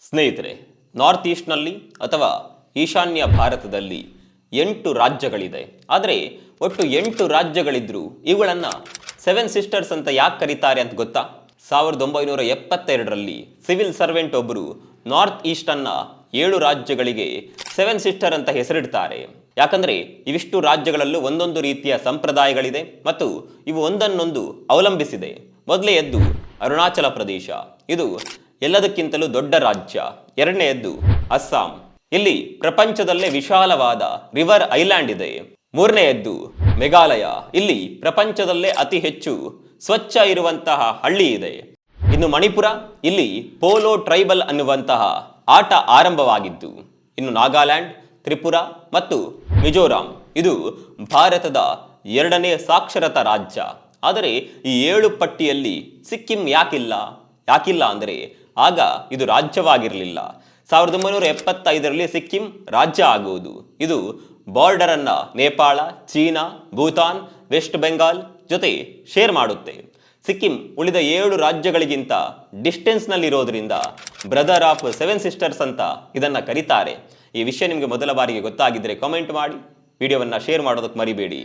ಸ್ನೇಹಿತರೆ, ನಾರ್ತ್ ಈಸ್ಟ್ನಲ್ಲಿ ಅಥವಾ ಈಶಾನ್ಯ ಭಾರತದಲ್ಲಿ 8 ರಾಜ್ಯಗಳಿದೆ. ಆದರೆ ಒಟ್ಟು 8 ರಾಜ್ಯಗಳಿದ್ರೂ ಇವುಗಳನ್ನು 7 ಸಿಸ್ಟರ್ಸ್ ಅಂತ ಯಾಕೆ ಕರೀತಾರೆ ಅಂತ ಗೊತ್ತಾ? 1972ರಲ್ಲಿ ಸಿವಿಲ್ ಸರ್ವೆಂಟ್ ಒಬ್ಬರು ನಾರ್ತ್ ಈಸ್ಟನ್ನ 7 ರಾಜ್ಯಗಳಿಗೆ 7 ಸಿಸ್ಟರ್ ಅಂತ ಹೆಸರಿಡ್ತಾರೆ. ಯಾಕಂದ್ರೆ ಇವಿಷ್ಟು ರಾಜ್ಯಗಳಲ್ಲೂ ಒಂದೊಂದು ರೀತಿಯ ಸಂಪ್ರದಾಯಗಳಿದೆ ಮತ್ತು ಇವು ಒಂದನ್ನೊಂದು ಅವಲಂಬಿಸಿದೆ. ಮೊದಲನೆಯದ್ದು ಅರುಣಾಚಲ ಪ್ರದೇಶ. ಇದು ಎಲ್ಲದಕ್ಕಿಂತಲೂ ದೊಡ್ಡ ರಾಜ್ಯ. ಎರಡನೆಯದ್ದು ಅಸ್ಸಾಂ. ಇಲ್ಲಿ ಪ್ರಪಂಚದಲ್ಲೇ ವಿಶಾಲವಾದ ರಿವರ್ ಐಲ್ಯಾಂಡ್ ಇದೆ. ಮೂರನೆಯದ್ದು ಮೇಘಾಲಯ. ಇಲ್ಲಿ ಪ್ರಪಂಚದಲ್ಲೇ ಅತಿ ಹೆಚ್ಚು ಸ್ವಚ್ಛ ಇರುವಂತಹ ಹಳ್ಳಿ ಇದೆ. ಇನ್ನು ಮಣಿಪುರ, ಇಲ್ಲಿ ಪೋಲೋ ಟ್ರೈಬಲ್ ಅನ್ನುವಂತಹ ಆಟ ಆರಂಭವಾಗಿದ್ದು. ಇನ್ನು ನಾಗಾಲ್ಯಾಂಡ್, ತ್ರಿಪುರ ಮತ್ತು ಮಿಜೋರಾಂ ಇದು ಭಾರತದ 2ನೇ ಸಾಕ್ಷರತಾ ರಾಜ್ಯ. ಆದರೆ ಈ 7 ಪಟ್ಟಿಯಲ್ಲಿ ಸಿಕ್ಕಿಂ ಯಾಕಿಲ್ಲ ಅಂದರೆ ಆಗ ಇದು ರಾಜ್ಯವಾಗಿರಲಿಲ್ಲ. 1975ರಲ್ಲಿ ಸಿಕ್ಕಿಂ ರಾಜ್ಯ ಆಗುವುದು. ಇದು ಬಾರ್ಡರ್ ಅನ್ನ ನೇಪಾಳ, ಚೀನಾ, ಭೂತಾನ್, ವೆಸ್ಟ್ ಬೆಂಗಾಲ್ ಜೊತೆ ಶೇರ್ ಮಾಡುತ್ತೆ. ಸಿಕ್ಕಿಂ ಉಳಿದ 7 ರಾಜ್ಯಗಳಿಗಿಂತ ಡಿಸ್ಟೆನ್ಸ್ನಲ್ಲಿರೋದ್ರಿಂದ ಬ್ರದರ್ ಆಫ್ 7 ಸಿಸ್ಟರ್ಸ್ ಅಂತ ಇದನ್ನ ಕರೀತಾರೆ. ಈ ವಿಷಯ ನಿಮಗೆ ಮೊದಲ ಬಾರಿಗೆ ಗೊತ್ತಾಗಿದ್ದರೆ ಕಾಮೆಂಟ್ ಮಾಡಿ, ವಿಡಿಯೋವನ್ನು ಶೇರ್ ಮಾಡೋದಕ್ಕೆ ಮರಿಬೇಡಿ.